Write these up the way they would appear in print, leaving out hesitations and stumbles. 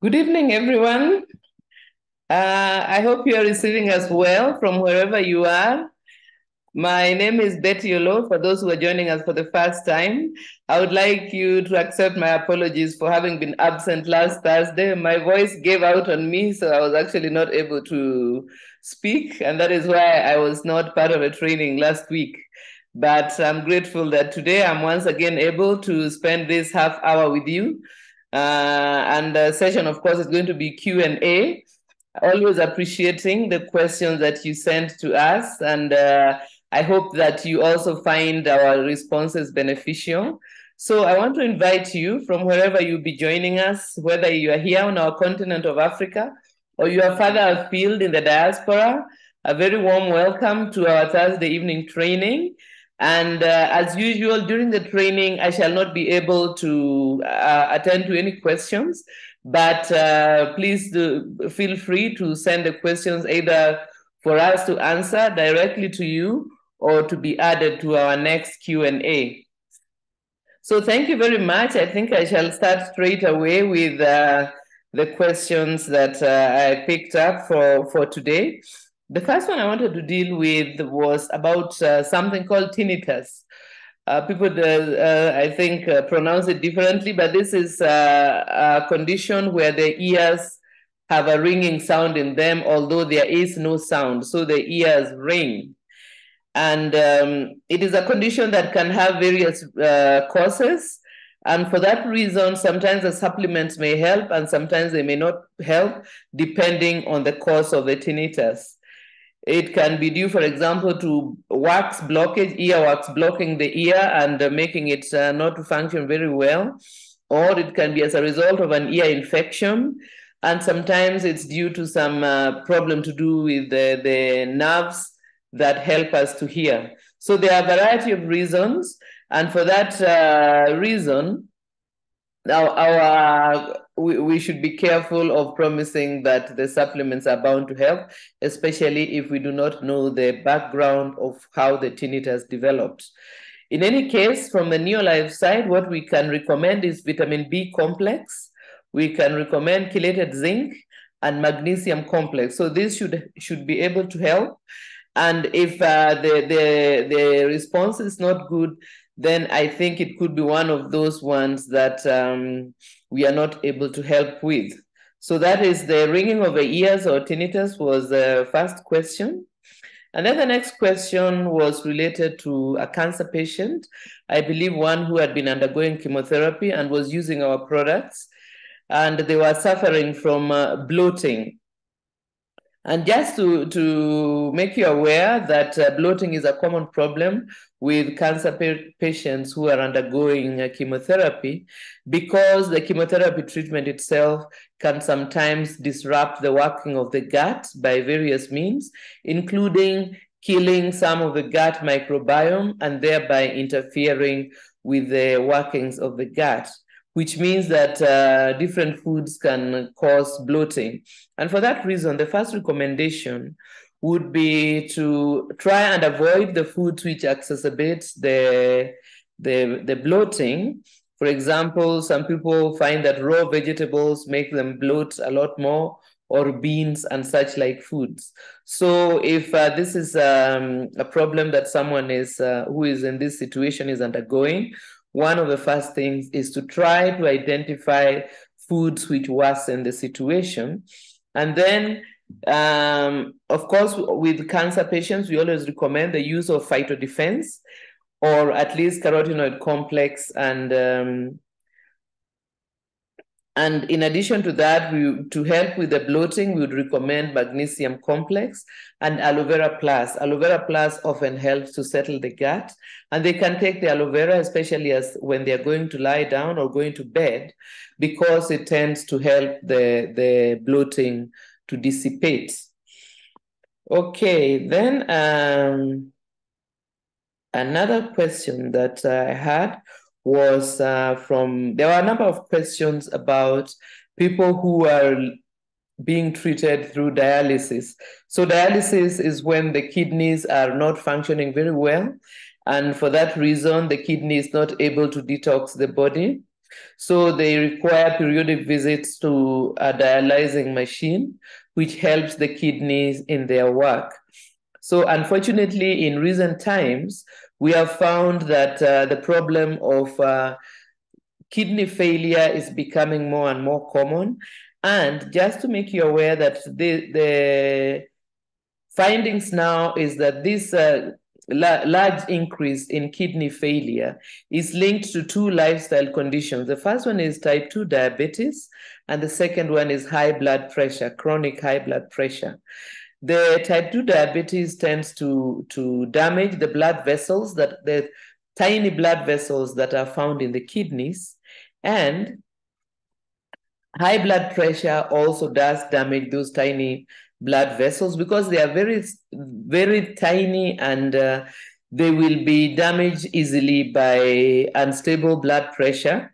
Good evening, everyone. I hope you are receiving us well from wherever you are. My name is Betty Oloo. For those who are joining us for the first time, I would like you to accept my apologies for having been absent last Thursday. My voice gave out on me, so I was actually not able to speak, and that is why I was not part of a training last week. But I'm grateful that today I'm once again able to spend this half hour with you. And the session, of course, is going to be Q&A. Always appreciating the questions that you sent to us. And I hope that you also find our responses beneficial. So I want to invite you from wherever you'll be joining us, whether you are here on our continent of Africa or you are further afield in the diaspora, a very warm welcome to our Thursday evening training. And as usual, during the training, I shall not be able to attend to any questions, but please feel free to send the questions either for us to answer directly to you or to be added to our next Q&A. So thank you very much. I think I shall start straight away with the questions that I picked up for today. The first one I wanted to deal with was about something called tinnitus. People, I think, pronounce it differently, but this is a condition where the ears have a ringing sound in them, although there is no sound, so the ears ring. And it is a condition that can have various causes. And for that reason, sometimes the supplements may help and sometimes they may not help, depending on the cause of the tinnitus. It can be due, for example, to wax blockage, earwax blocking the ear and making it not to function very well. Or it can be as a result of an ear infection. And sometimes it's due to some problem to do with the nerves that help us to hear. So there are a variety of reasons. And for that reason, we should be careful of promising that the supplements are bound to help, especially if we do not know the background of how the tinnitus developed. In any case, from the Neolife side, what we can recommend is vitamin B complex. We can recommend chelated zinc and magnesium complex. So this should be able to help. And if the response is not good, then I think it could be one of those ones that we are not able to help with. So that is the ringing of the ears or tinnitus was the first question. And then the next question was related to a cancer patient, I believe one who had been undergoing chemotherapy and was using our products, and they were suffering from bloating. And just to make you aware that bloating is a common problem with cancer patients who are undergoing chemotherapy, because the chemotherapy treatment itself can sometimes disrupt the working of the gut by various means, including killing some of the gut microbiome and thereby interfering with the workings of the gut, which means that different foods can cause bloating. And for that reason, the first recommendation would be to try and avoid the foods which exacerbate the bloating. For example, some people find that raw vegetables make them bloat a lot more, or beans and such like foods. So if this is a problem that someone who is in this situation is undergoing, one of the first things is to try to identify foods which worsen the situation. And then, of course, with cancer patients, we always recommend the use of phytodefense, or at least carotenoid complex. And in addition to that, to help with the bloating, we would recommend magnesium complex and aloe vera plus. Aloe vera plus often helps to settle the gut, and they can take the aloe vera, especially as when they're going to lie down or going to bed, because it tends to help the bloating to dissipate. Okay, then another question that I had was there were a number of questions about people who are being treated through dialysis. So dialysis is when the kidneys are not functioning very well. And for that reason, the kidney is not able to detox the body. So they require periodic visits to a dialyzing machine, which helps the kidneys in their work. So unfortunately, in recent times, we have found that the problem of kidney failure is becoming more and more common. And just to make you aware that the findings now is that this large increase in kidney failure is linked to two lifestyle conditions. The first one is type 2 diabetes, and the second one is high blood pressure, chronic high blood pressure. The type 2 diabetes tends to damage the blood vessels, that the tiny blood vessels that are found in the kidneys, and high blood pressure also does damage those tiny blood vessels because they are very, very tiny, and they will be damaged easily by unstable blood pressure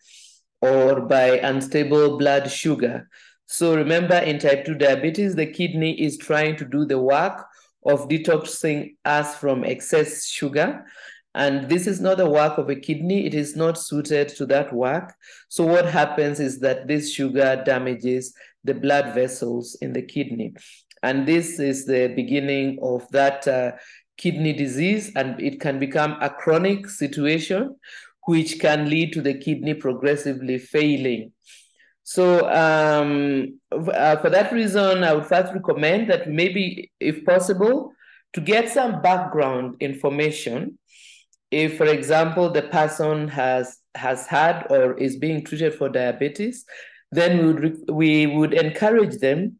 or by unstable blood sugar. So remember, in type 2 diabetes, the kidney is trying to do the work of detoxing us from excess sugar. And this is not the work of a kidney. It is not suited to that work. So what happens is that this sugar damages the blood vessels in the kidney. And this is the beginning of that kidney disease, and it can become a chronic situation, which can lead to the kidney progressively failing. So for that reason, I would first recommend that maybe, if possible, to get some background information. If, for example, the person has had or is being treated for diabetes, then we would encourage them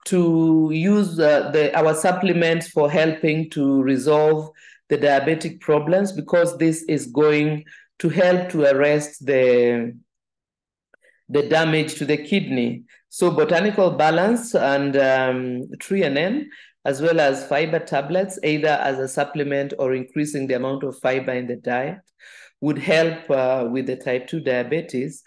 to use our supplements for helping to resolve the diabetic problems, because this is going to help to arrest the damage to the kidney. So botanical balance and treonine, as well as fiber tablets, either as a supplement or increasing the amount of fiber in the diet, would help with the type 2 diabetes.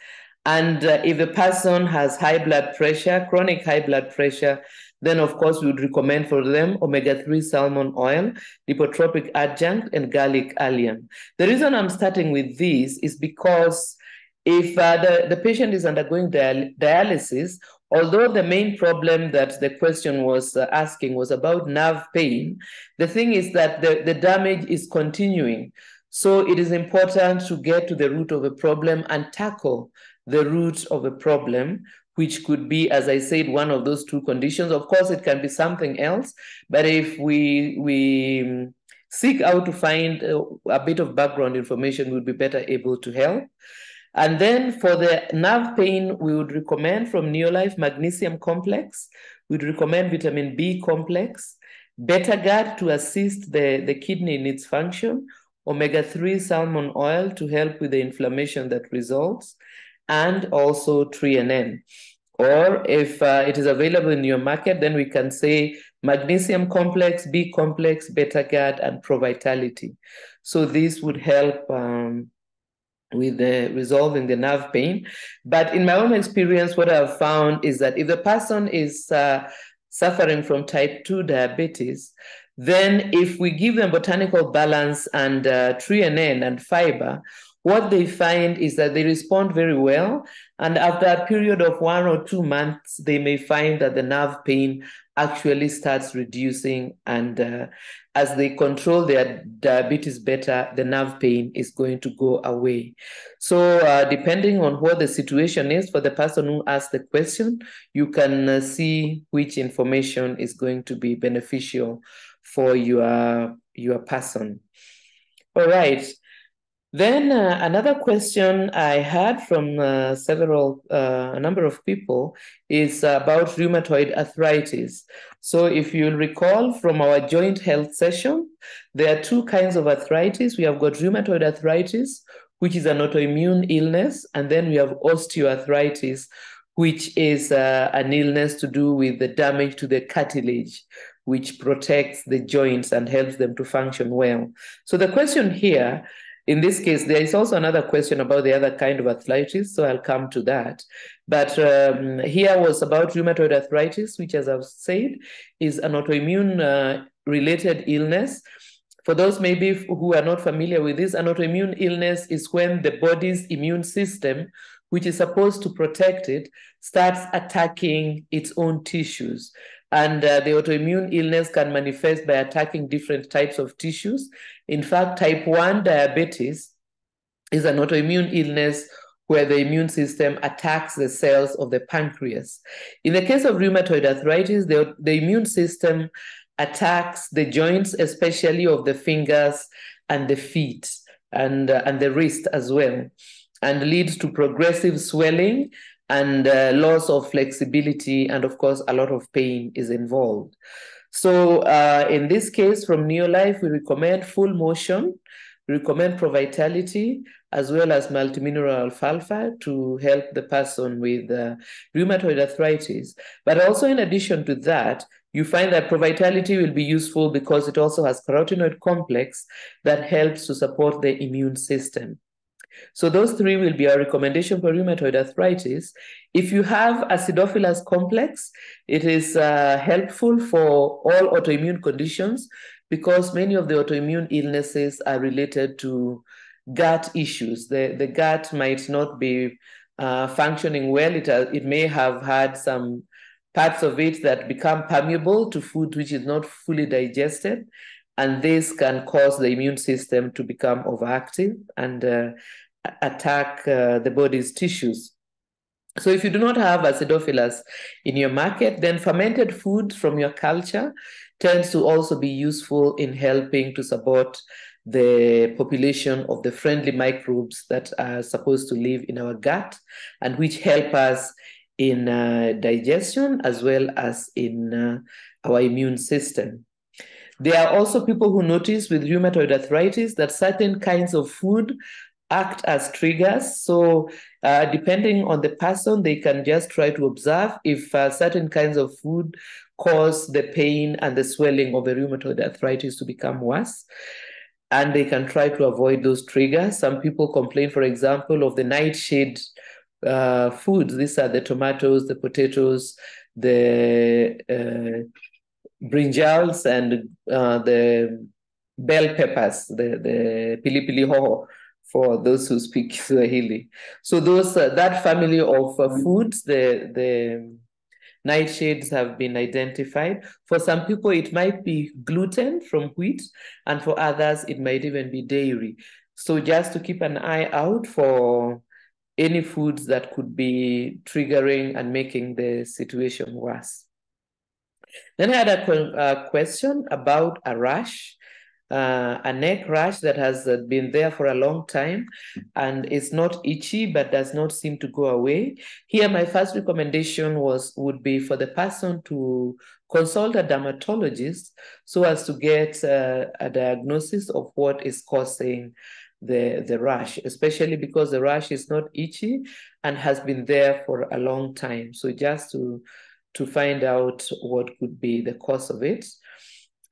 And if a person has high blood pressure, chronic high blood pressure, then of course we would recommend for them omega-3 salmon oil, lipotropic adjunct, and garlic allium. The reason I'm starting with these is because if the patient is undergoing dialysis, although the main problem that the question was asking was about nerve pain, the thing is that the damage is continuing. So it is important to get to the root of a problem and tackle the root of a problem, which could be, as I said, one of those two conditions. Of course, it can be something else, but if we seek out to find a bit of background information, we'll be better able to help. And then for the nerve pain, we would recommend from Neolife magnesium complex. We'd recommend vitamin B complex, Beta-Guard to assist the kidney in its function, omega-3 salmon oil to help with the inflammation that results, and also treonine. Or if it is available in your market, then we can say magnesium complex, B complex, Beta-Guard, and Pro-Vitality. So this would help with resolving the nerve pain. But in my own experience, what I've found is that if the person is suffering from type 2 diabetes, then if we give them botanical balance and treonine and fiber, what they find is that they respond very well. And after a period of 1 or 2 months, they may find that the nerve pain actually starts reducing. And as they control their diabetes better, the nerve pain is going to go away. So depending on what the situation is for the person who asked the question, you can see which information is going to be beneficial for your person. All right. Then another question I had from a number of people is about rheumatoid arthritis. So if you'll recall from our joint health session, there are two kinds of arthritis. We have got rheumatoid arthritis, which is an autoimmune illness, and then we have osteoarthritis, which is an illness to do with the damage to the cartilage, which protects the joints and helps them to function well. So the question here, in this case, there is also another question about the other kind of arthritis, so I'll come to that. But here was about rheumatoid arthritis, which, as I've said, is an autoimmune related illness. For those maybe who are not familiar with this, an autoimmune illness is when the body's immune system which is supposed to protect it, starts attacking its own tissues. And the autoimmune illness can manifest by attacking different types of tissues. In fact, type 1 diabetes is an autoimmune illness where the immune system attacks the cells of the pancreas. In the case of rheumatoid arthritis, the immune system attacks the joints, especially of the fingers and the feet and the wrist as well, and leads to progressive swelling and loss of flexibility, and of course, a lot of pain is involved. So in this case, from Neolife, we recommend full motion, we recommend Provitality, as well as multimineral alfalfa to help the person with rheumatoid arthritis. But also in addition to that, you find that Provitality will be useful because it also has carotenoid complex that helps to support the immune system. So those three will be our recommendation for rheumatoid arthritis. If you have acidophilus complex, it is helpful for all autoimmune conditions because many of the autoimmune illnesses are related to gut issues. The gut might not be functioning well. It may have had some parts of it that become permeable to food which is not fully digested. And this can cause the immune system to become overactive and attack the body's tissues. So if you do not have acidophilus in your market, then fermented food from your culture tends to also be useful in helping to support the population of the friendly microbes that are supposed to live in our gut and which help us in digestion as well as in our immune system. There are also people who notice with rheumatoid arthritis that certain kinds of food act as triggers. So depending on the person, they can just try to observe if certain kinds of food cause the pain and the swelling of the rheumatoid arthritis to become worse. And they can try to avoid those triggers. Some people complain, for example, of the nightshade foods. These are the tomatoes, the potatoes, the brinjals, and the bell peppers, the pilipili hoho, for those who speak Swahili. So those that family of foods, the nightshades have been identified. For some people, it might be gluten from wheat, and for others, it might even be dairy. So just to keep an eye out for any foods that could be triggering and making the situation worse. Then I had a question about a rash. A neck rash that has been there for a long time and is not itchy but does not seem to go away. Here, my first recommendation would be for the person to consult a dermatologist so as to get a diagnosis of what is causing the rash, especially because the rash is not itchy and has been there for a long time. So just to find out what could be the cause of it.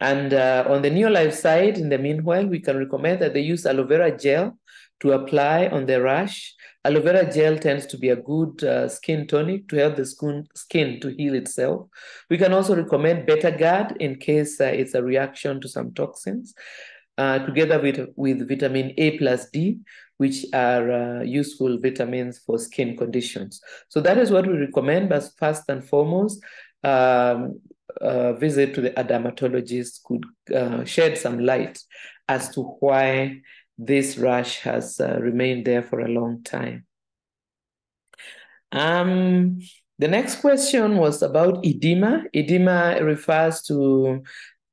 And on the Neolife side, in the meanwhile, we can recommend that they use aloe vera gel to apply on the rash. Aloe vera gel tends to be a good skin tonic to help the skin to heal itself. We can also recommend Betagard in case it's a reaction to some toxins, together with vitamin A plus D, which are useful vitamins for skin conditions. So that is what we recommend, but first and foremost, visit to a dermatologist could shed some light as to why this rash has remained there for a long time. The next question was about edema. Edema refers to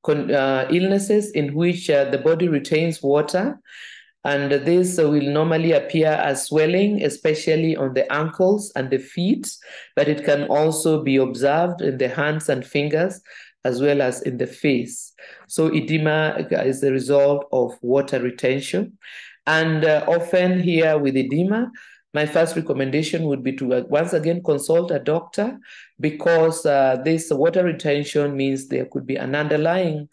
illnesses in which the body retains water, and this will normally appear as swelling, especially on the ankles and the feet, but it can also be observed in the hands and fingers, as well as in the face. So edema is the result of water retention. And often here with edema, my first recommendation would be to once again consult a doctor, because this water retention means there could be an underlying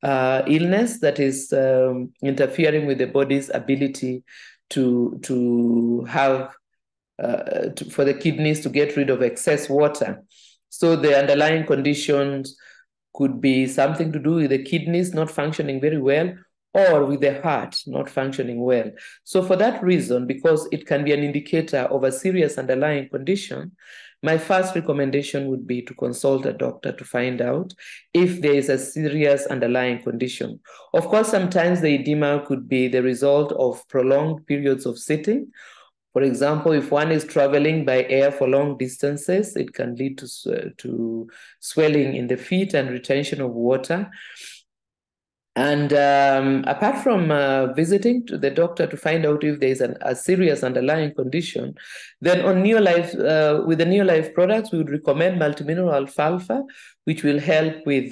illness that is interfering with the body's ability to have for the kidneys to get rid of excess water. So the underlying conditions could be something to do with the kidneys not functioning very well, or with the heart not functioning well. So for that reason, because it can be an indicator of a serious underlying condition, my first recommendation would be to consult a doctor to find out if there is a serious underlying condition. Of course, sometimes the edema could be the result of prolonged periods of sitting. For example, if one is traveling by air for long distances, it can lead to swelling in the feet and retention of water. And apart from visiting to the doctor to find out if there is a serious underlying condition, then on Neolife, with the Neolife products, we would recommend multimineral alfalfa, which will help with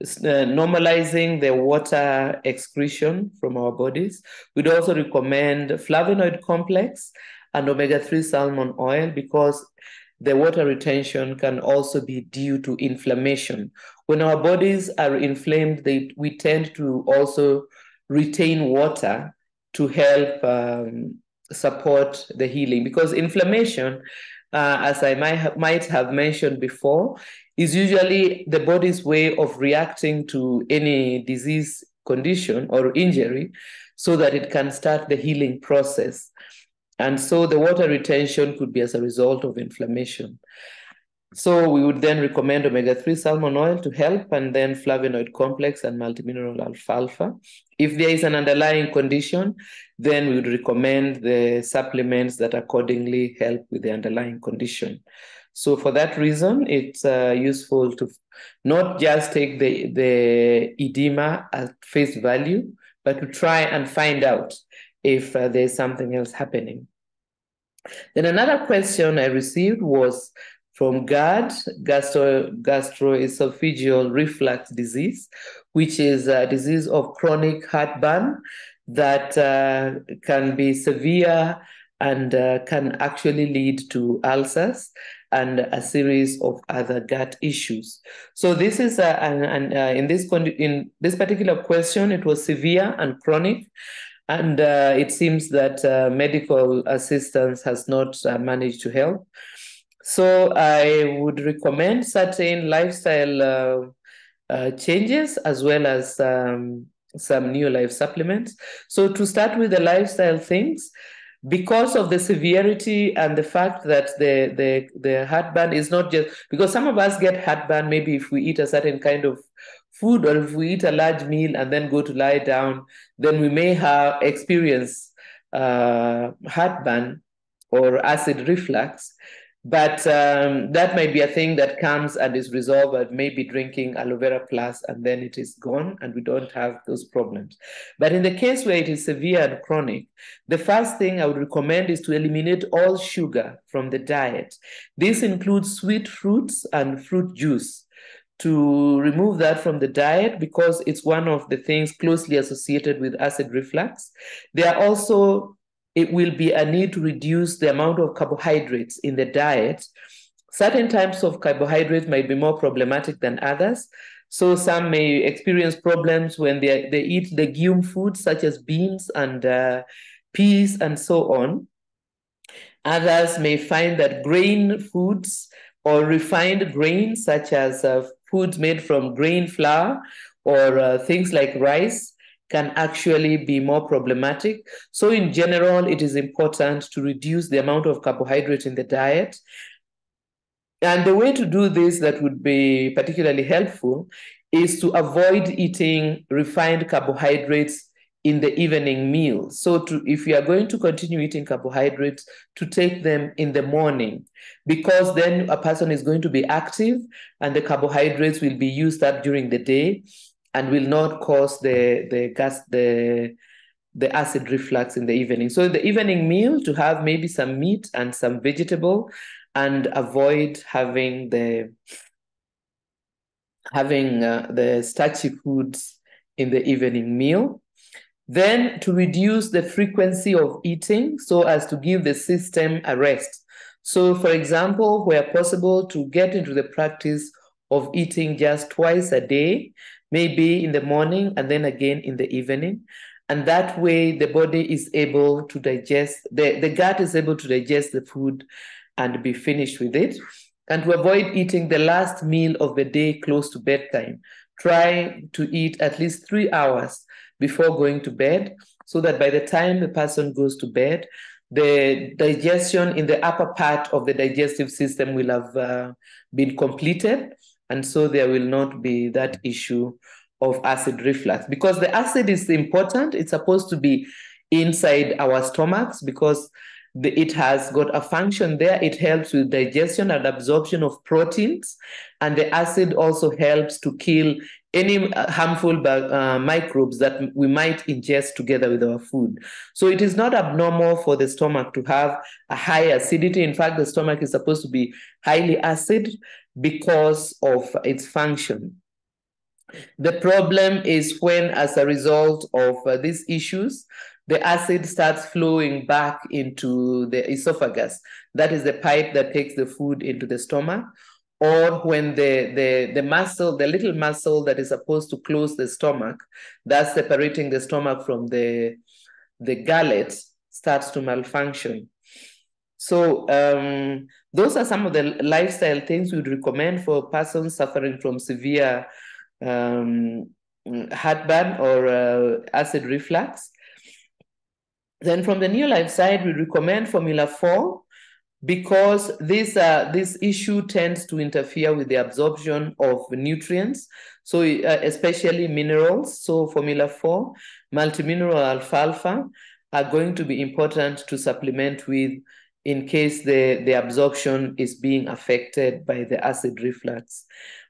normalizing the water excretion from our bodies. We'd also recommend flavonoid complex and omega-3 salmon oil because the water retention can also be due to inflammation. When our bodies are inflamed, we tend to also retain water to help support the healing, because inflammation, as I might have mentioned before, is usually the body's way of reacting to any disease condition or injury so that it can start the healing process. And so the water retention could be as a result of inflammation. So we would then recommend omega-3 salmon oil to help, and then flavonoid complex and multimineral alfalfa. If there is an underlying condition, then we would recommend the supplements that accordingly help with the underlying condition. So for that reason, it's useful to not just take the edema at face value, but to try and find out if there's something else happening. Then another question I received was from GERD, gastroesophageal reflux disease, which is a disease of chronic heartburn that can be severe and can actually lead to ulcers and a series of other gut issues. So this is in this particular question, it was severe and chronic. And it seems that medical assistance has not managed to help. So I would recommend certain lifestyle changes as well as some Neolife supplements. So to start with the lifestyle things, because of the severity and the fact that the heartburn is not just, because some of us get heartburn maybe if we eat a certain kind of food, or if we eat a large meal and then go to lie down, then we may experience heartburn or acid reflux. But that might be a thing that comes and is resolved by maybe drinking aloe vera plus, and then it is gone and we don't have those problems. But in the case where it is severe and chronic, the first thing I would recommend is to eliminate all sugar from the diet. This includes sweet fruits and fruit juice. To remove that from the diet, because it's one of the things closely associated with acid reflux. It will be a need to reduce the amount of carbohydrates in the diet. Certain types of carbohydrates might be more problematic than others. So some may experience problems when they eat legume foods such as beans and peas and so on. Others may find that grain foods or refined grains such as foods made from grain flour or things like rice can actually be more problematic. So in general, it is important to reduce the amount of carbohydrate in the diet. And the way to do this that would be particularly helpful is to avoid eating refined carbohydrates in the evening meal. So if you are going to continue eating carbohydrates, to take them in the morning, because then a person is going to be active and the carbohydrates will be used up during the day and will not cause the acid reflux in the evening. So in the evening meal, to have maybe some meat and some vegetable, and avoid having the starchy foods in the evening meal. Then to reduce the frequency of eating so as to give the system a rest. So for example, where possible, to get into the practice of eating just twice a day, maybe in the morning and then again in the evening. And that way the body is able to digest, the gut is able to digest the food and be finished with it. And to avoid eating the last meal of the day close to bedtime. Try to eat at least 3 hours before going to bed, so that by the time the person goes to bed, the digestion in the upper part of the digestive system will have been completed. And so there will not be that issue of acid reflux, because the acid is important. It's supposed to be inside our stomachs because it has got a function there. It helps with digestion and absorption of proteins. And the acid also helps to kill any harmful microbes that we might ingest together with our food. So it is not abnormal for the stomach to have a high acidity. In fact, the stomach is supposed to be highly acid because of its function. The problem is when, as a result of these issues, the acid starts flowing back into the esophagus. That is the pipe that takes the food into the stomach. Or when the muscle, the little muscle that is supposed to close the stomach, that's separating the stomach from the gullet, starts to malfunction. So those are some of the lifestyle things we'd recommend for persons suffering from severe heartburn or acid reflux. Then from the new life side, we recommend Formula 4 because this issue tends to interfere with the absorption of nutrients, so especially minerals. So Formula 4, multimineral alfalfa are going to be important to supplement with in case the absorption is being affected by the acid reflux.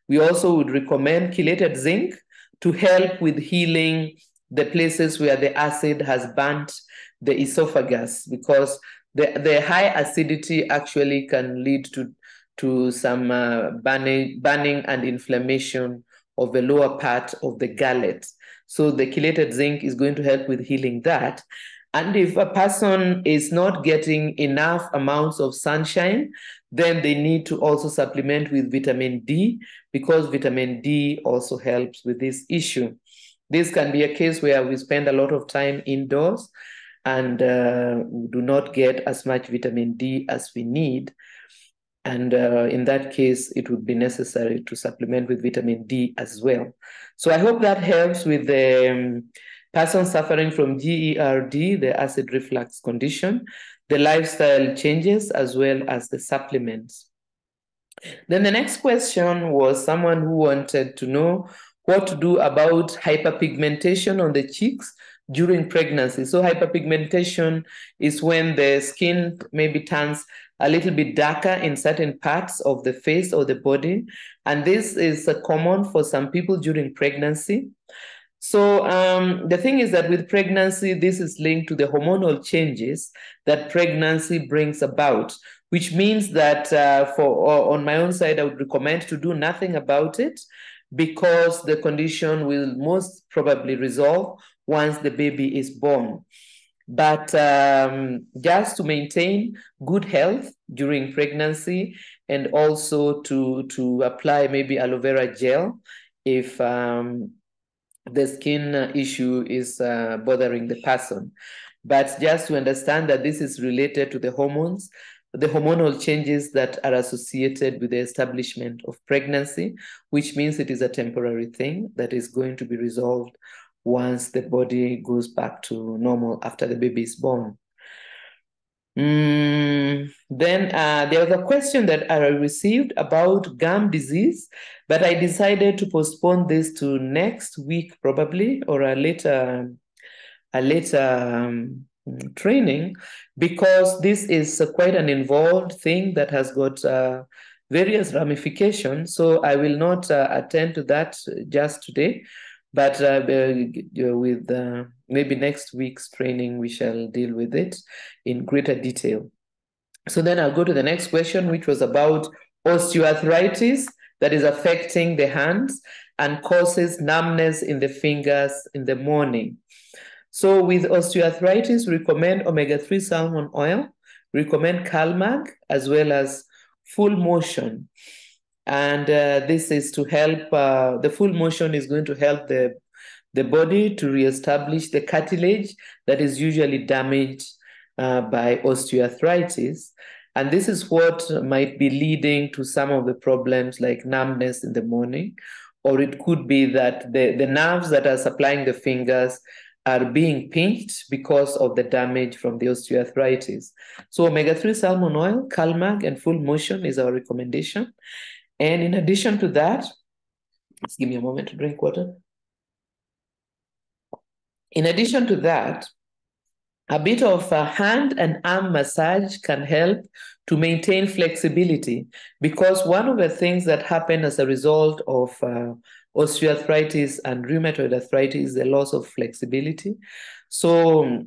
We also would recommend chelated zinc to help with healing the places where the acid has burnt the esophagus, because the high acidity actually can lead to some burning and inflammation of the lower part of the gullet. So the chelated zinc is going to help with healing that. And if a person is not getting enough amounts of sunshine, then they need to also supplement with vitamin D, because vitamin D also helps with this issue. This can be a case where we spend a lot of time indoors and we do not get as much vitamin D as we need. And in that case, it would be necessary to supplement with vitamin D as well. So I hope that helps with the person suffering from GERD, the acid reflux condition, the lifestyle changes, as well as the supplements. Then the next question was someone who wanted to know what to do about hyperpigmentation on the cheeks during pregnancy. So hyperpigmentation is when the skin maybe turns a little bit darker in certain parts of the face or the body. And this is common for some people during pregnancy. So the thing is that with pregnancy, this is linked to the hormonal changes that pregnancy brings about, which means that on my own side, I would recommend to do nothing about it, because the condition will most probably resolve once the baby is born. But just to maintain good health during pregnancy, and also to apply maybe aloe vera gel if the skin issue is bothering the person. But just to understand that this is related to the hormones, the hormonal changes that are associated with the establishment of pregnancy, which means it is a temporary thing that is going to be resolved once the body goes back to normal after the baby is born. Then there was a question that I received about gum disease, but I decided to postpone this to next week probably, or a later training, because this is quite an involved thing that has got various ramifications. So I will not attend to that just today, but with maybe next week's training, we shall deal with it in greater detail. So then I'll go to the next question, which was about osteoarthritis that is affecting the hands and causes numbness in the fingers in the morning. So with osteoarthritis, we recommend omega-3 salmon oil, recommend CalMag, as well as full motion. And this is to help, the full motion is going to help the body to reestablish the cartilage that is usually damaged by osteoarthritis. And this is what might be leading to some of the problems like numbness in the morning, or it could be that the nerves that are supplying the fingers are being pinched because of the damage from the osteoarthritis. So omega-3 salmon oil, Calmag, and full motion is our recommendation. And in addition to that, just give me a moment to drink water. In addition to that, a bit of a hand and arm massage can help to maintain flexibility, because one of the things that happen as a result of osteoarthritis and rheumatoid arthritis is the loss of flexibility. So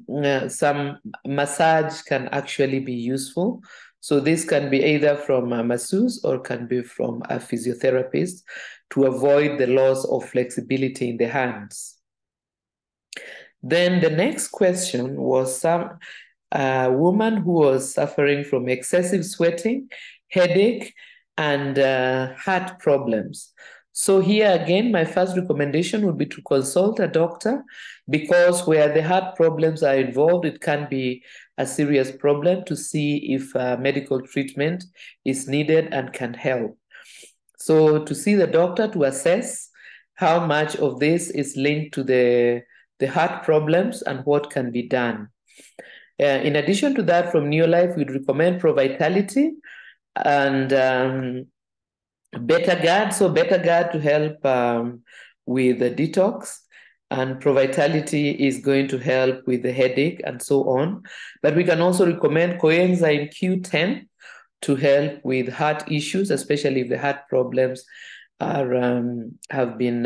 some massage can actually be useful. So this can be either from a masseuse or can be from a physiotherapist to avoid the loss of flexibility in the hands. Then the next question was a woman who was suffering from excessive sweating, headache, and heart problems. So here again, my first recommendation would be to consult a doctor, because where the heart problems are involved, it can be a serious problem, to see if medical treatment is needed and can help. So to see the doctor to assess how much of this is linked to the heart problems and what can be done. In addition to that, from Neolife, we'd recommend Pro Vitality and Betagard. So Betagard to help with the detox, and Pro Vitality is going to help with the headache and so on. But we can also recommend coenzyme Q10 to help with heart issues, especially if the heart problems are have been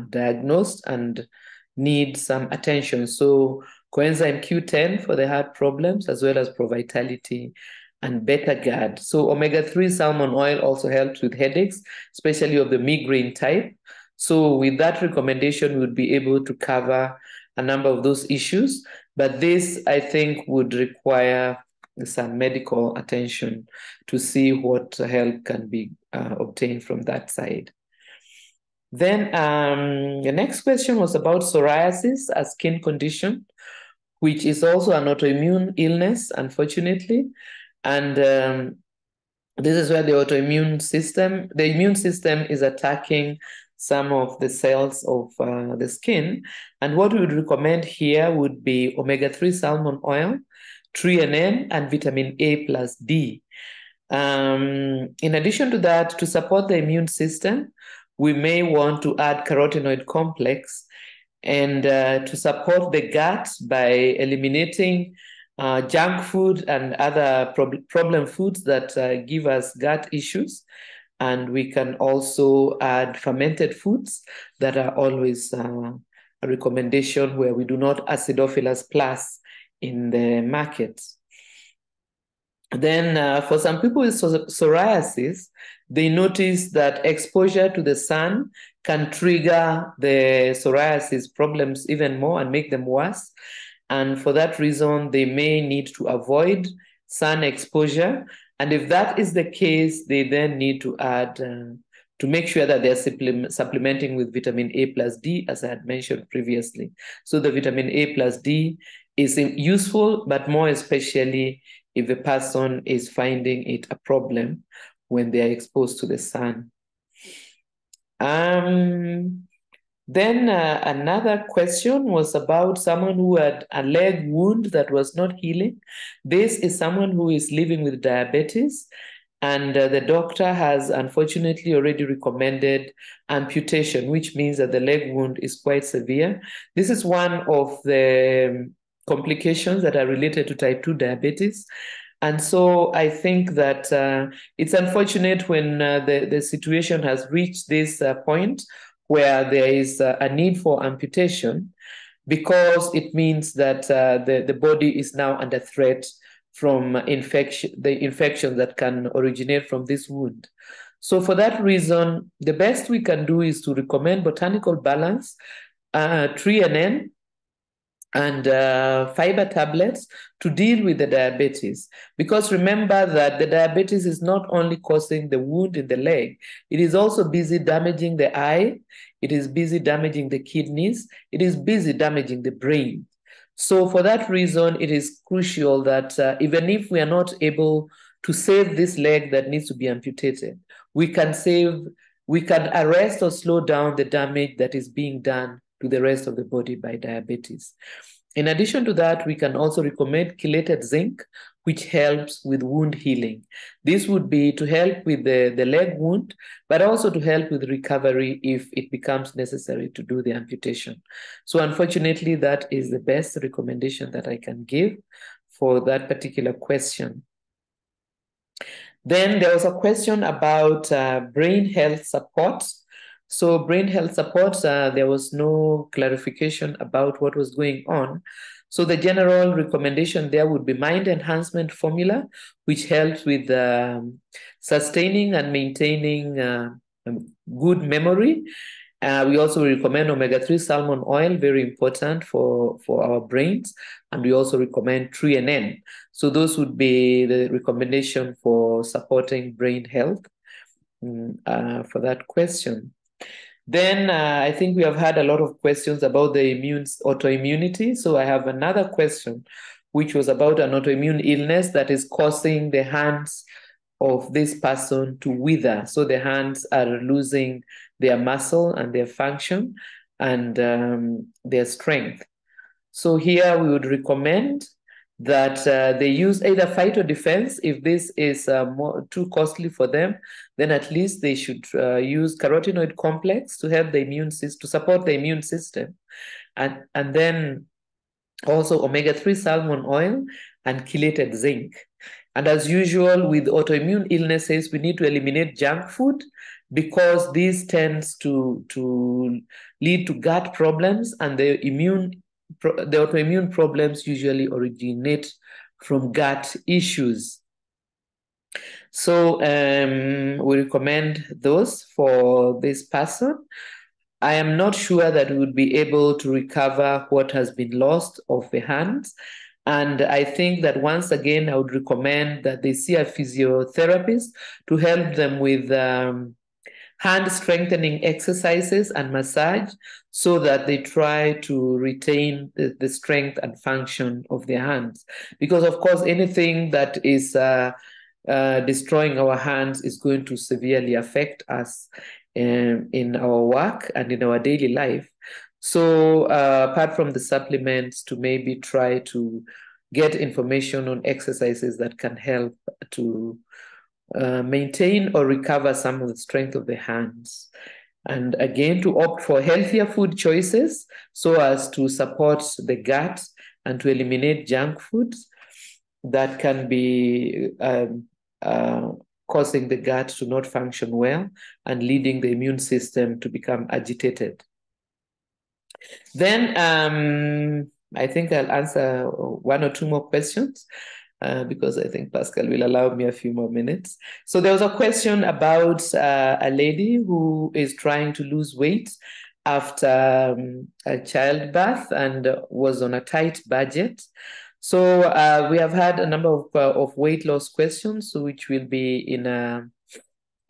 diagnosed and need some attention. So coenzyme Q10 for the heart problems, as well as Pro Vitality and Betagard. So omega-3 salmon oil also helps with headaches, especially of the migraine type. So with that recommendation, we would be able to cover a number of those issues. But this, I think, would require some medical attention to see what help can be obtained from that side. Then the next question was about psoriasis, a skin condition, which is also an autoimmune illness, unfortunately. And this is where the immune system is attacking some of the cells of the skin. And what we would recommend here would be omega-3 salmon oil, treonine, and vitamin A plus D. In addition to that, to support the immune system, we may want to add carotenoid complex, and to support the gut by eliminating junk food and other problem foods that give us gut issues. And we can also add fermented foods that are always a recommendation where we do not acidophilus plus in the market. Then for some people with psoriasis, they notice that exposure to the sun can trigger the psoriasis problems even more and make them worse. And for that reason, they may need to avoid sun exposure. And if that is the case, they then need to add, to make sure that they're supplementing with vitamin A plus D, as I had mentioned previously. So the vitamin A plus D is useful, but more especially if the person is finding it a problem when they are exposed to the sun. Then another question was about someone who had a leg wound that was not healing. This is someone who is living with diabetes, and the doctor has unfortunately already recommended amputation, which means that the leg wound is quite severe. This is one of the complications that are related to type 2 diabetes. And so I think that it's unfortunate when the situation has reached this point where there is a need for amputation, because it means that the body is now under threat from the infection that can originate from this wound. So for that reason, the best we can do is to recommend botanical balance, treonine, and fiber tablets to deal with the diabetes. Because remember that the diabetes is not only causing the wound in the leg, it is also busy damaging the eye, it is busy damaging the kidneys, it is busy damaging the brain. So for that reason, it is crucial that even if we are not able to save this leg that needs to be amputated, we can save we can arrest or slow down the damage that is being done to the rest of the body by diabetes. In addition to that, we can also recommend chelated zinc, which helps with wound healing. This would be to help with the leg wound, but also to help with recovery if it becomes necessary to do the amputation. So unfortunately, that is the best recommendation that I can give for that particular question. Then there was a question about brain health support. So brain health support, there was no clarification about what was going on. So the general recommendation there would be mind enhancement formula, which helps with sustaining and maintaining good memory. We also recommend omega-3 salmon oil, very important for our brains. And we also recommend 3NN. So those would be the recommendation for supporting brain health for that question. Then I think we have had a lot of questions about the autoimmunity. So I have another question, which was about an autoimmune illness that is causing the hands of this person to wither. So the hands are losing their muscle and their function and their strength. So here we would recommend that they use either fight or defense. If this is too costly for them, then at least they should use carotenoid complex to help the immune system, to support the immune system. And then also omega-3 salmon oil and chelated zinc. And as usual with autoimmune illnesses, we need to eliminate junk food because this tends to lead to gut problems, and the autoimmune problems usually originate from gut issues. So we recommend those for this person. I am not sure that we would be able to recover what has been lost of the hands. And I think that once again, I would recommend that they see a physiotherapist to help them with hand strengthening exercises and massage so that they try to retain the strength and function of their hands. Because of course, anything that is destroying our hands is going to severely affect us in our work and in our daily life. So apart from the supplements, to maybe try to get information on exercises that can help to maintain or recover some of the strength of the hands. And again, to opt for healthier food choices so as to support the gut and to eliminate junk foods that can be causing the gut to not function well and leading the immune system to become agitated. Then I think I'll answer one or two more questions because I think Pascal will allow me a few more minutes. So there was a question about a lady who is trying to lose weight after a childbirth and was on a tight budget. So we have had a number of weight loss questions, which will be in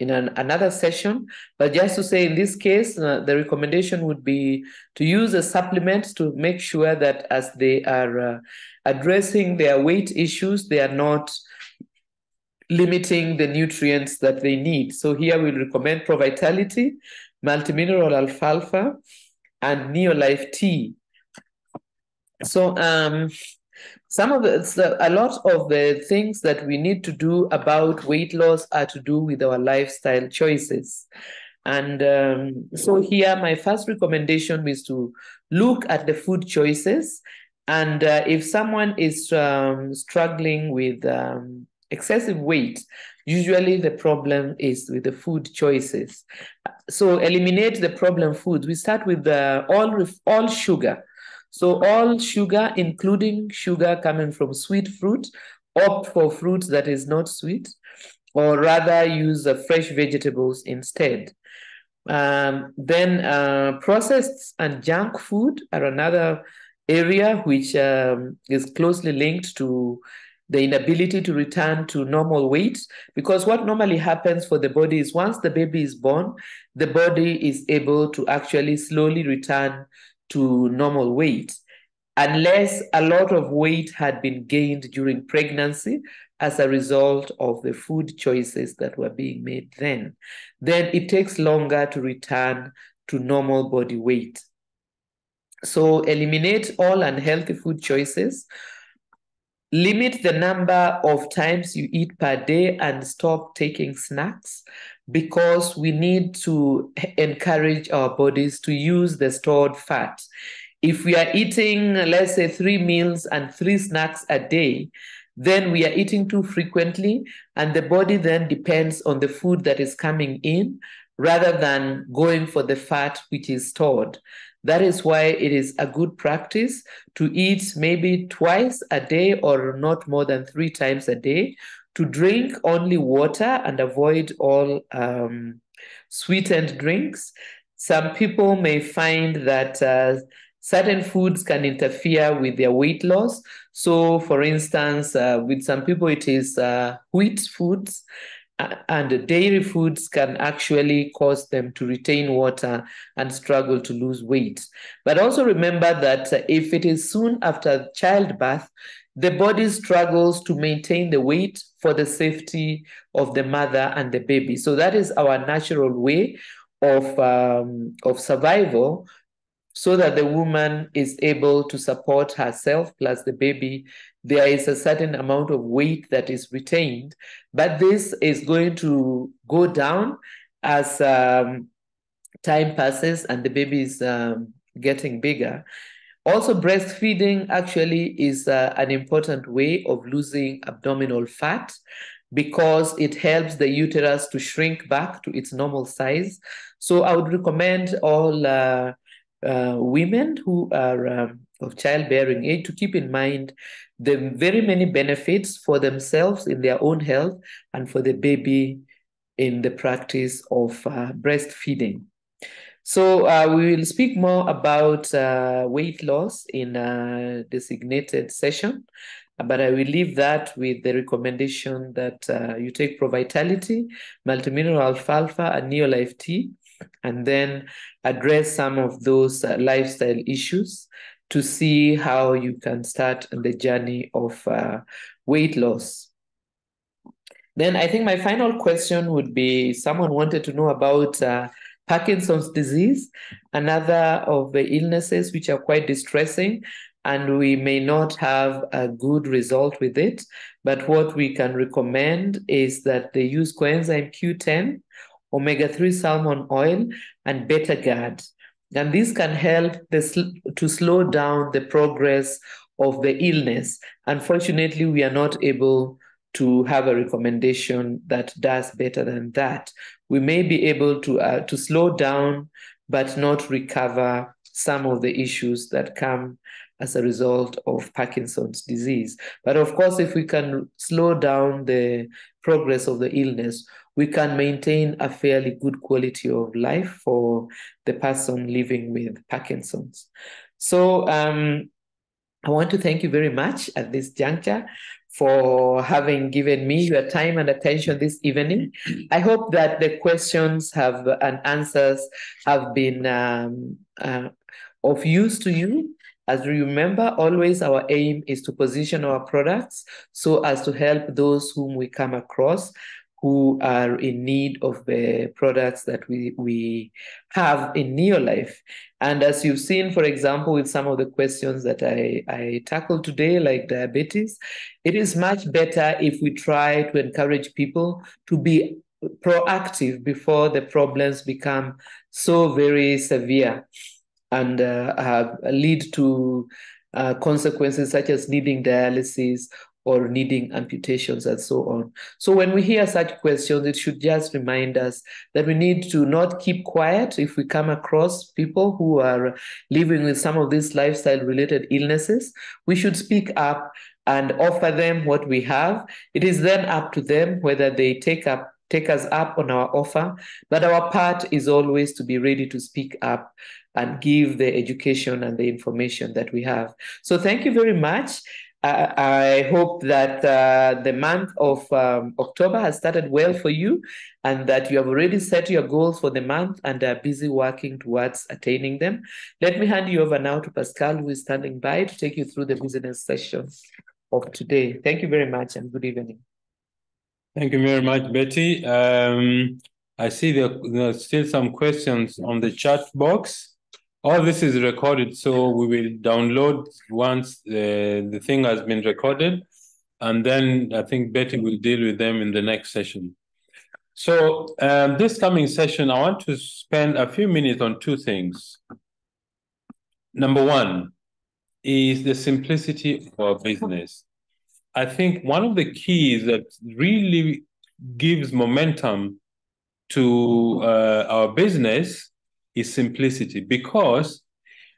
another session. But just to say, in this case, the recommendation would be to use a supplement to make sure that as they are addressing their weight issues, they are not limiting the nutrients that they need. So here we'll recommend Provitality, Multimineral Alfalfa, and Neolife Tea. So a lot of the things that we need to do about weight loss are to do with our lifestyle choices. And so here, my first recommendation is to look at the food choices. And if someone is struggling with excessive weight, usually the problem is with the food choices. So eliminate the problem foods. We start with all sugar. So all sugar, including sugar coming from sweet fruit, opt for fruit that is not sweet, or rather use fresh vegetables instead. Then processed and junk food are another area which is closely linked to the inability to return to normal weight, because what normally happens for the body is once the baby is born, the body is able to actually slowly return to normal weight, unless a lot of weight had been gained during pregnancy. as a result of the food choices that were being made then it takes longer to return to normal body weight. So eliminate all unhealthy food choices, limit the number of times you eat per day, and stop taking snacks, because we need to encourage our bodies to use the stored fat. If we are eating, let's say, 3 meals and 3 snacks a day, then we are eating too frequently, and the body then depends on the food that is coming in rather than going for the fat which is stored. That is why it is a good practice to eat maybe twice a day or not more than 3 times a day, to drink only water and avoid all sweetened drinks. Some people may find that certain foods can interfere with their weight loss. So, for instance, with some people, it is wheat foods, and dairy foods can actually cause them to retain water and struggle to lose weight. But also remember that if it is soon after childbirth, the body struggles to maintain the weight for the safety of the mother and the baby. So that is our natural way of survival, so that the woman is able to support herself plus the baby. There is a certain amount of weight that is retained, but this is going to go down as time passes and the baby is getting bigger. Also, breastfeeding actually is an important way of losing abdominal fat, because it helps the uterus to shrink back to its normal size. So I would recommend all women who are of childbearing age to keep in mind the very many benefits for themselves in their own health and for the baby in the practice of breastfeeding. So we will speak more about weight loss in a designated session, but I will leave that with the recommendation that you take ProVitality, multimineral alfalfa, and Neolife tea, and then address some of those lifestyle issues to see how you can start the journey of weight loss. Then I think my final question would be, someone wanted to know about Parkinson's disease, another of the illnesses which are quite distressing, and we may not have a good result with it. But what we can recommend is that they use coenzyme Q10, omega-3 salmon oil, and beta-GAD. And this can help to slow down the progress of the illness. Unfortunately, we are not able to have a recommendation that does better than that. We may be able to slow down, but not recover some of the issues that come as a result of Parkinson's disease. But of course, if we can slow down the progress of the illness, we can maintain a fairly good quality of life for the person living with Parkinson's. So I want to thank you very much at this juncture for having given me your time and attention this evening. I hope that the questions and answers have been of use to you. As you remember, always our aim is to position our products so as to help those whom we come across who are in need of the products that we have in Neolife. And as you've seen, for example, with some of the questions that I tackled today, like diabetes, it is much better if we try to encourage people to be proactive before the problems become so very severe and lead to consequences such as needing dialysis or needing amputations and so on. So when we hear such questions, it should just remind us that we need to not keep quiet if we come across people who are living with some of these lifestyle-related illnesses. We should speak up and offer them what we have. It is then up to them whether they take us up on our offer, but our part is always to be ready to speak up and give the education and the information that we have. So thank you very much. I hope that the month of October has started well for you and that you have already set your goals for the month and are busy working towards attaining them. Let me hand you over now to Pascal, who is standing by to take you through the business session of today. Thank you very much and good evening. Thank you very much, Betty. I see there are still some questions on the chat box. All this is recorded, so we will download once the thing has been recorded, and then I think Betty will deal with them in the next session. So this coming session, I want to spend a few minutes on two things. Number one is the simplicity of our business. I think one of the keys that really gives momentum to our business is simplicity, because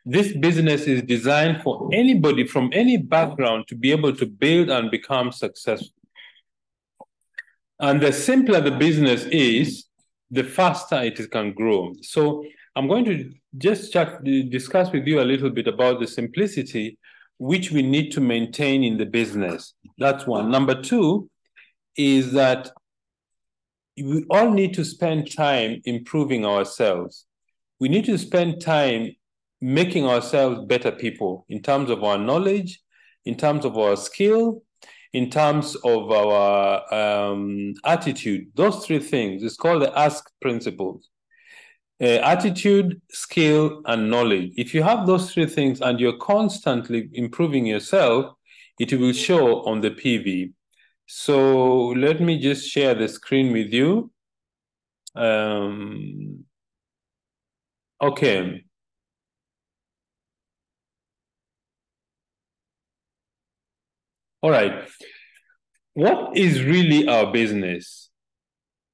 this business is designed for anybody from any background to be able to build and become successful. And the simpler the business is, the faster it can grow. So I'm going to just discuss with you a little bit about the simplicity which we need to maintain in the business. That's one. Number two is that we all need to spend time improving ourselves. We need to spend time making ourselves better people in terms of our knowledge, in terms of our skill, in terms of our attitude. Those three things. It's called the ASK principles. Attitude, skill, and knowledge. If you have those three things and you're constantly improving yourself, it will show on the PV. So let me just share the screen with you. Okay. All right. What is really our business?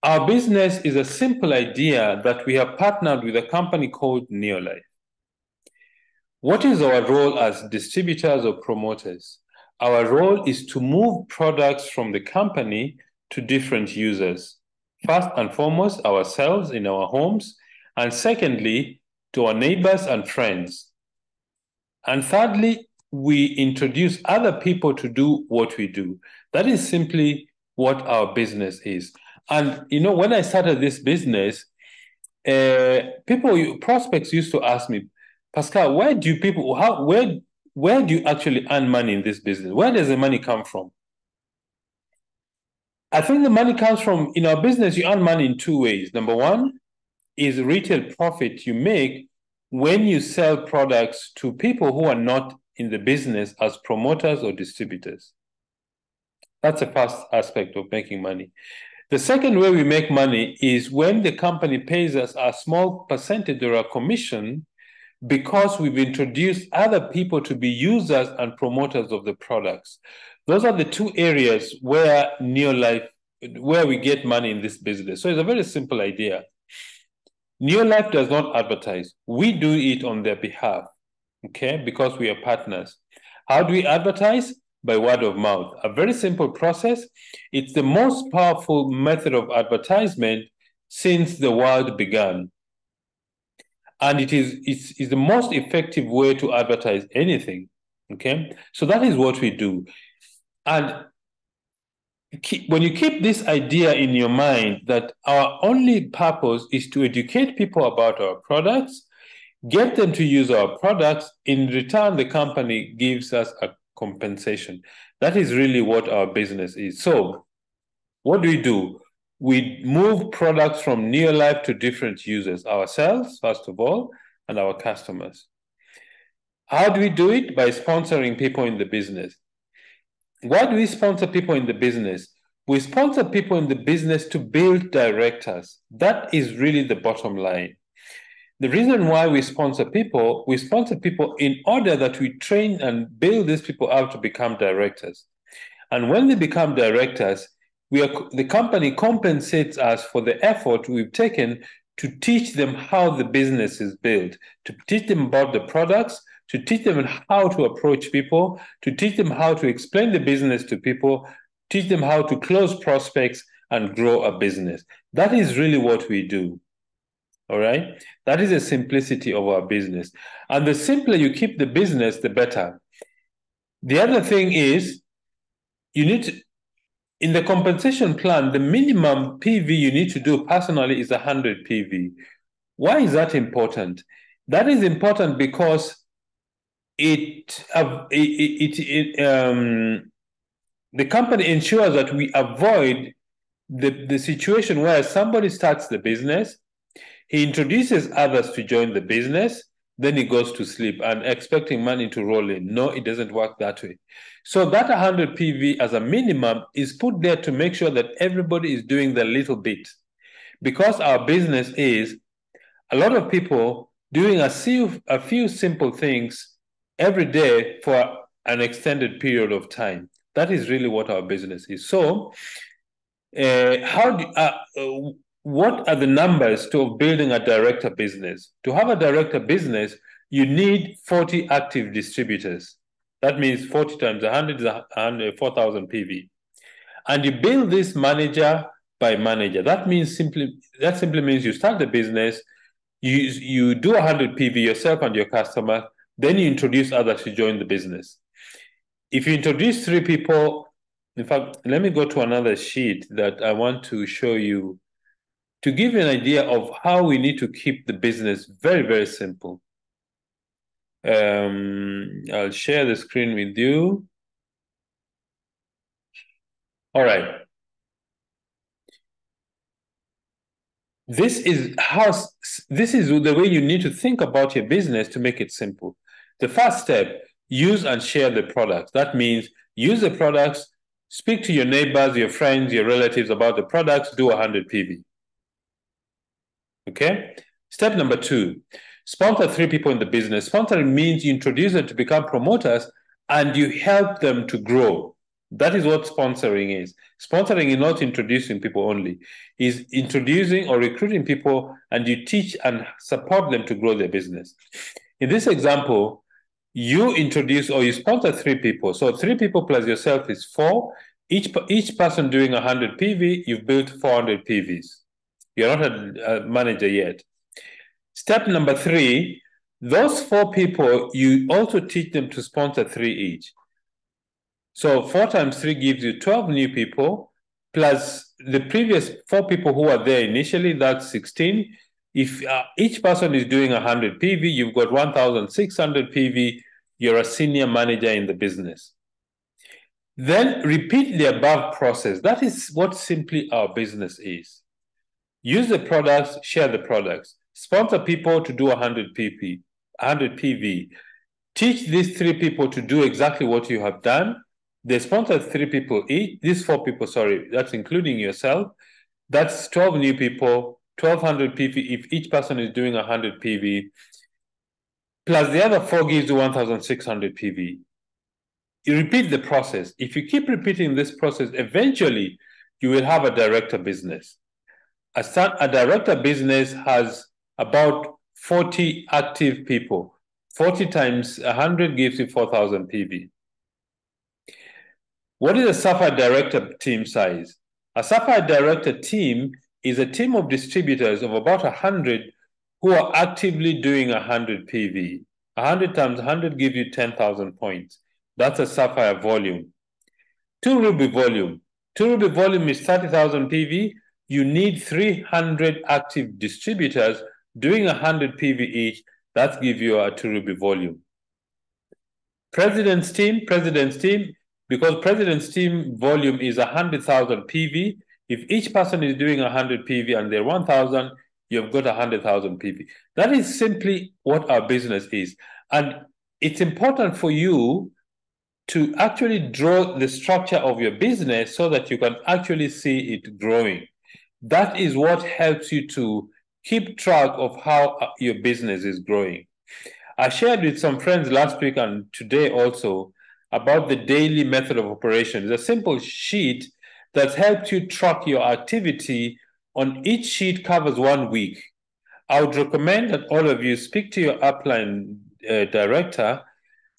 Our business is a simple idea that we have partnered with a company called Neolife. What is our role as distributors or promoters? Our role is to move products from the company to different users. First and foremost, ourselves in our homes, and secondly, to our neighbors and friends. And thirdly, we introduce other people to do what we do. That is simply what our business is. And when I started this business, prospects used to ask me, Pascal, where do you actually earn money in this business? Where does the money come from? I think the money comes from, in our business, you earn money in two ways. Number one is retail profit you make when you sell products to people who are not in the business as promoters or distributors. That's the first aspect of making money. The second way we make money is when the company pays us a small percentage or a commission because we've introduced other people to be users and promoters of the products. Those are the two areas where we get money in this business. So it's a very simple idea. Neolife does not advertise. We do it on their behalf, okay, because we are partners. How do we advertise? By word of mouth. A very simple process. It's the most powerful method of advertisement since the world began. And it's the most effective way to advertise anything, okay? So that is what we do. And when you keep this idea in your mind that our only purpose is to educate people about our products, get them to use our products, in return, the company gives us a compensation. That is really what our business is. So what do? We move products from Neolife to different users, ourselves, first of all, and our customers. How do we do it? By sponsoring people in the business. Why do we sponsor people in the business? We sponsor people in the business to build directors. That is really the bottom line. The reason why we sponsor people in order that we train and build these people out to become directors. And when they become directors, the company compensates us for the effort we've taken to teach them how the business is built, to teach them about the products, to teach them how to approach people, to teach them how to explain the business to people, teach them how to close prospects and grow a business. That is really what we do. All right? That is the simplicity of our business. And the simpler you keep the business, the better. The other thing is, in the compensation plan, the minimum PV you need to do personally is 100 PV. Why is that important? That is important because the company ensures that we avoid the situation where somebody starts the business, he introduces others to join the business, then he goes to sleep and expecting money to roll in. No, it doesn't work that way. So that 100 PV as a minimum is put there to make sure that everybody is doing the little bit. Because our business is a lot of people doing a few simple things every day for an extended period of time. That is really what our business is. So what are the numbers to building a director business? To have a director business, you need 40 active distributors. That means 40 times 100 is 4,000 PV. And you build this manager by manager. That simply means you start the business, you do 100 PV yourself and your customer, then you introduce others to join the business. If you introduce 3 people, in fact, let me go to another sheet that I want to show you to give you an idea of how we need to keep the business very, very simple. I'll share the screen with you. All right. This is the way you need to think about your business to make it simple. The first step, use and share the products. That means use the products, speak to your neighbors, your friends, your relatives about the products, do 100 PV. Okay? Step number 2, sponsor 3 people in the business. Sponsoring means you introduce them to become promoters and you help them to grow. That is what sponsoring is. Sponsoring is not introducing people only. It's introducing or recruiting people and you teach and support them to grow their business. In this example, you introduce or you sponsor 3 people. So 3 people plus yourself is 4. Each person doing 100 PV, you've built 400 PVs. You're not a manager yet. Step number 3, those 4 people, you also teach them to sponsor 3 each. So 4 times 3 gives you 12 new people, plus the previous 4 people who are there initially, that's 16. If each person is doing 100 PV, you've got 1,600 PV, you're a senior manager in the business. Then repeat the above process. That is what simply our business is. Use the products, share the products. Sponsor people to do 100 PV. Teach these 3 people to do exactly what you have done. They sponsor 3 people each. These 4 people, sorry, that's including yourself. That's 12 new people, 1,200 PV if each person is doing 100 PV. Plus the other 4 gives you 1,600 PV. You repeat the process. If you keep repeating this process, eventually you will have a director business. A director business has about 40 active people. 40 times 100 gives you 4,000 PV. What is a Sapphire Director team size? A Sapphire Director team is a team of distributors of about 100 who are actively doing 100 PV. 100 times 100 gives you 10,000 points. That's a Sapphire volume. 2 Ruby volume. 2 Ruby volume is 30,000 PV. You need 300 active distributors doing 100 PV each. That gives you a 2 Ruby volume. President's team, because President's team volume is 100,000 PV. If each person is doing 100 PV and they're 1,000, you've got 100,000 PV. That is simply what our business is. And it's important for you to actually draw the structure of your business so that you can actually see it growing. That is what helps you to keep track of how your business is growing. I shared with some friends last week and today also about the daily method of operation. It's a simple sheet that helps you track your activity. On each sheet covers 1 week. I would recommend that all of you speak to your upline director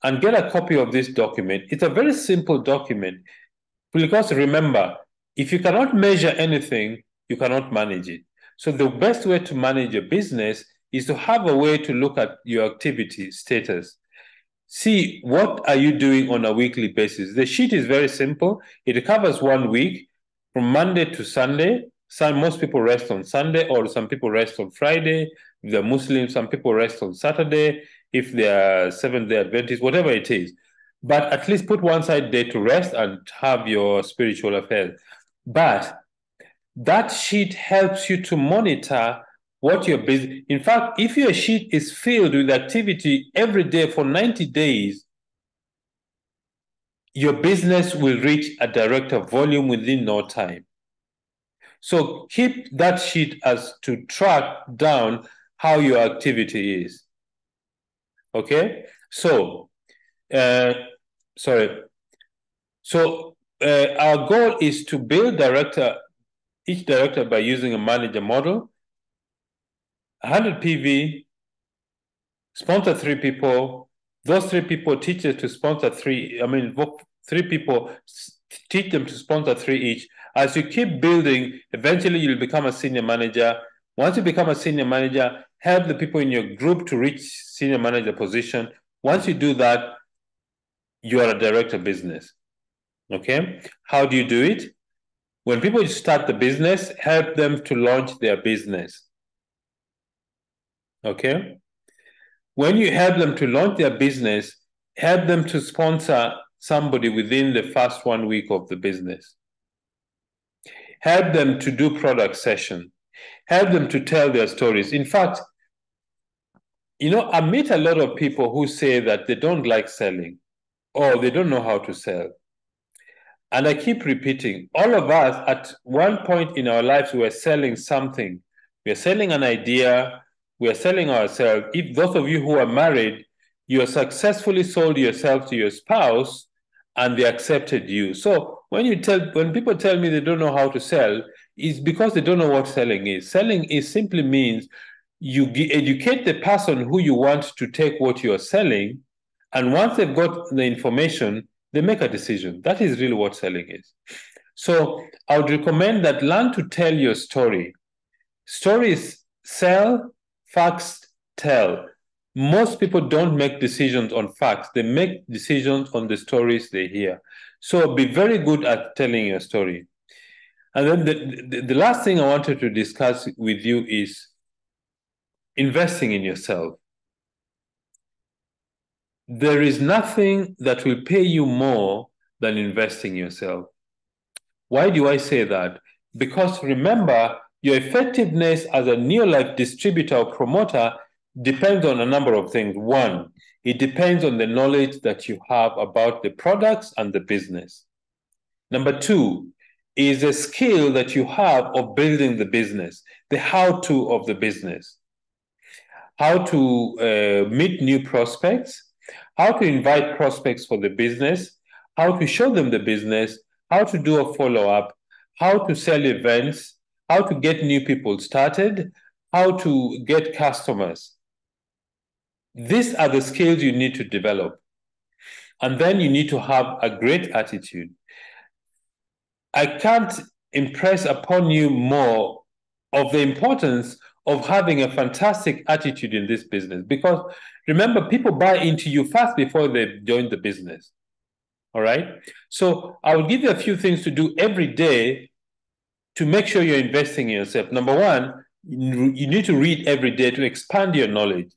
and get a copy of this document. It's a very simple document because remember, if you cannot measure anything, you cannot manage it. So the best way to manage your business is to have a way to look at your activity status. See, what are you doing on a weekly basis? The sheet is very simple. It covers 1 week from Monday to Sunday. Most people rest on Sunday, or some people rest on Friday. If they're Muslims, some people rest on Saturday. If they're Seventh-day Adventists, whatever it is. But at least put one side day to rest and have your spiritual affairs. But That sheet helps you to monitor what your business. In fact, if your sheet is filled with activity every day for 90 days, your business will reach a director volume within no time. So keep that sheet as to track down how your activity is. Okay? So, sorry. So our goal is to build each director by using a manager model, 100 PV, sponsor 3 people. Those 3 people teach us to sponsor 3. 3 people, teach them to sponsor 3 each. As you keep building, eventually you'll become a senior manager. Once you become a senior manager, help the people in your group to reach senior manager position. Once you do that, you are a director business. Okay? How do you do it? When people start the business, help them to launch their business. Okay? When you help them to launch their business, help them to sponsor somebody within the first 1 week of the business. Help them to do product session. Help them to tell their stories. In fact, I meet a lot of people who say that they don't like selling or they don't know how to sell. And I keep repeating, all of us at one point in our lives, we are selling something. We are selling an idea. We are selling ourselves. If those of you who are married, you have successfully sold yourself to your spouse and they accepted you. So when people tell me they don't know how to sell, it's because they don't know what selling is. Selling simply means you educate the person who you want to take what you are selling. And once they've got the information, they make a decision. That is really what selling is. So I would recommend that learn to tell your story. Stories sell, facts tell. Most people don't make decisions on facts. They make decisions on the stories they hear. So be very good at telling your story. And then the last thing I wanted to discuss with you is investing in yourself. There is nothing that will pay you more than investing in yourself. Why do I say that? Because remember, your effectiveness as a Neolife distributor or promoter depends on a number of things. One, it depends on the knowledge that you have about the products and the business. Number two is a skill that you have of building the business, the how-to of the business, how to meet new prospects, how to invite prospects for the business, how to show them the business, how to do a follow-up, how to sell events, how to get new people started, how to get customers. These are the skills you need to develop. And then you need to have a great attitude. I can't impress upon you more of the importance of having a fantastic attitude in this business, because remember, people buy into you first before they join the business. All right? So I will give you a few things to do every day to make sure you're investing in yourself. Number one, you need to read every day to expand your knowledge.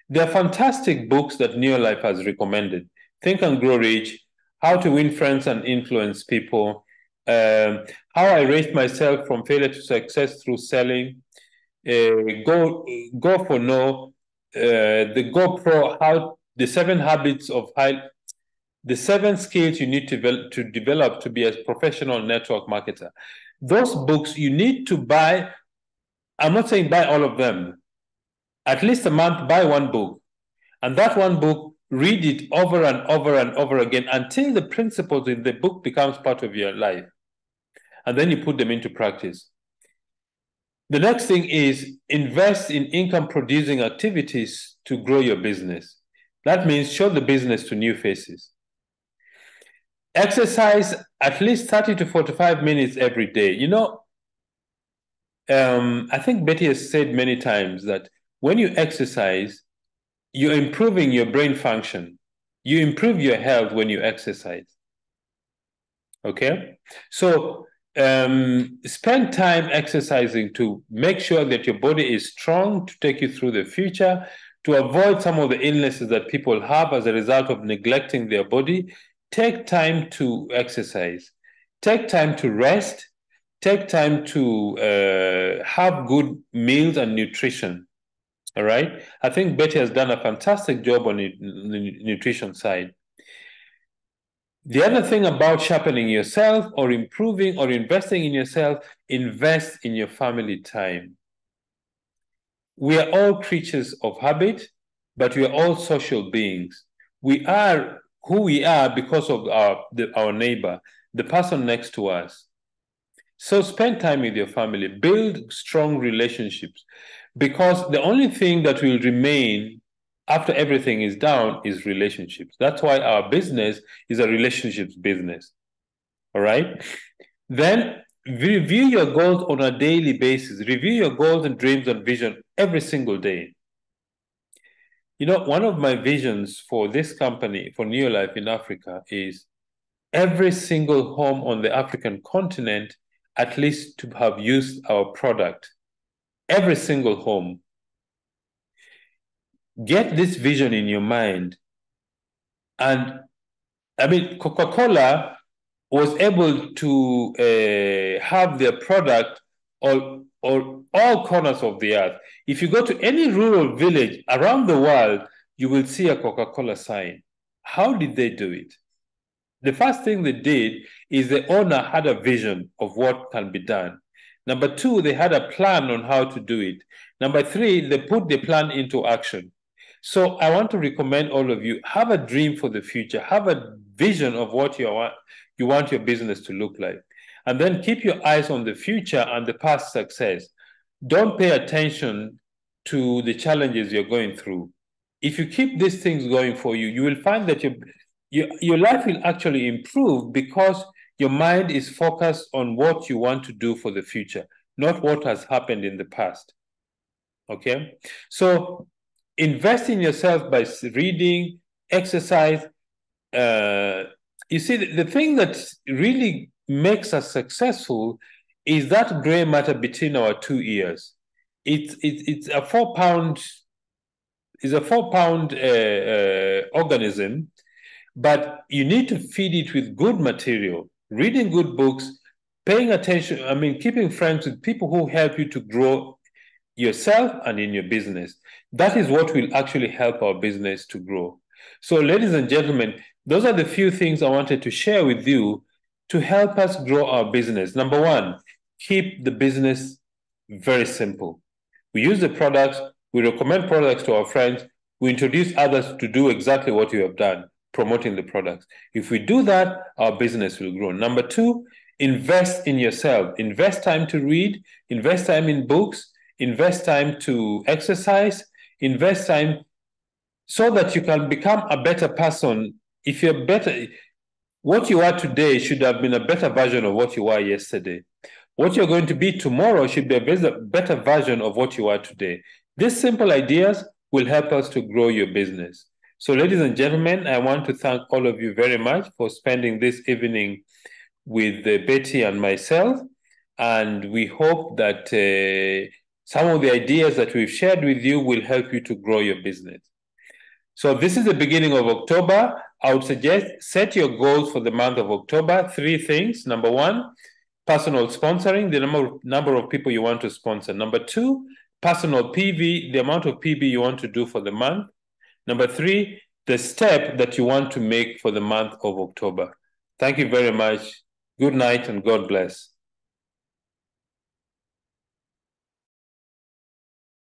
There are fantastic books that Neolife has recommended. Think and Grow Rich, How to Win Friends and Influence People, How I Raised Myself from Failure to Success Through Selling, Go for No, the Go Pro, the 7 habits of the 7 skills you need to develop to be a professional network marketer. Those books you need to buy. I'm not saying buy all of them. At least a month, buy one book. And that one book, read it over and over and over again until the principles in the book becomes part of your life. And then you put them into practice. The next thing is invest in income-producing activities to grow your business. That means show the business to new faces. Exercise at least 30 to 45 minutes every day. I think Betty has said many times that when you exercise, you're improving your brain function. You improve your health when you exercise. Okay? So spend time exercising to make sure that your body is strong to take you through the future, to avoid some of the illnesses that people have as a result of neglecting their body. Take time to exercise. Take time to rest. take time to have good meals and nutrition. All right. I think Betty has done a fantastic job on the nutrition side. The other thing about sharpening yourself or improving or investing in yourself, invest in your family time. We are all creatures of habit, but we are all social beings. We are who we are because of our neighbor, the person next to us. So spend time with your family, build strong relationships, because the only thing that will remain after everything is down is relationships. That's why our business is a relationships business. All right. Then review your goals on a daily basis. Review your goals and dreams and vision every single day. You know, one of my visions for this company, for Neolife in Africa, is every single home on the African continent at least to have used our product. Every single home. Get this vision in your mind. And I mean, Coca-Cola was able to have their product on all corners of the earth. If you go to any rural village around the world, you will see a Coca-Cola sign. How did they do it? The first thing they did is the owner had a vision of what can be done. Number two, they had a plan on how to do it. Number three, they put the plan into action. So I want to recommend all of you, have a dream for the future, have a vision of what you want your business to look like. And then keep your eyes on the future and the past success. Don't pay attention to the challenges you're going through. If you keep these things going for you, you will find that your life will actually improve because your mind is focused on what you want to do for the future, not what has happened in the past. Okay? So invest in yourself by reading, exercise. You see, the thing that really makes us successful is that gray matter between our two ears. It's a 4-pound organism, but you need to feed it with good material, reading good books, paying attention. I mean, keeping friends with people who help you to grow yourself and in your business. That is what will actually help our business to grow. So, ladies and gentlemen, those are the few things I wanted to share with you to help us grow our business. Number one, keep the business very simple. We use the products, we recommend products to our friends, we introduce others to do exactly what you have done, promoting the products. If we do that, our business will grow. Number two, invest in yourself. Invest time to read, invest time in books, invest time to exercise, invest time so that you can become a better person. If you're better, what you are today should have been a better version of what you were yesterday. What you're going to be tomorrow should be a better version of what you are today. These simple ideas will help us to grow your business. So, ladies and gentlemen, I want to thank all of you very much for spending this evening with Betty and myself. And we hope that some of the ideas that we've shared with you will help you to grow your business. So this is the beginning of October. I would suggest set your goals for the month of October. 3 things. Number one, personal sponsoring, the number of people you want to sponsor. Number two, personal PV, the amount of PV you want to do for the month. Number three, the step that you want to make for the month of October. Thank you very much. Good night and God bless.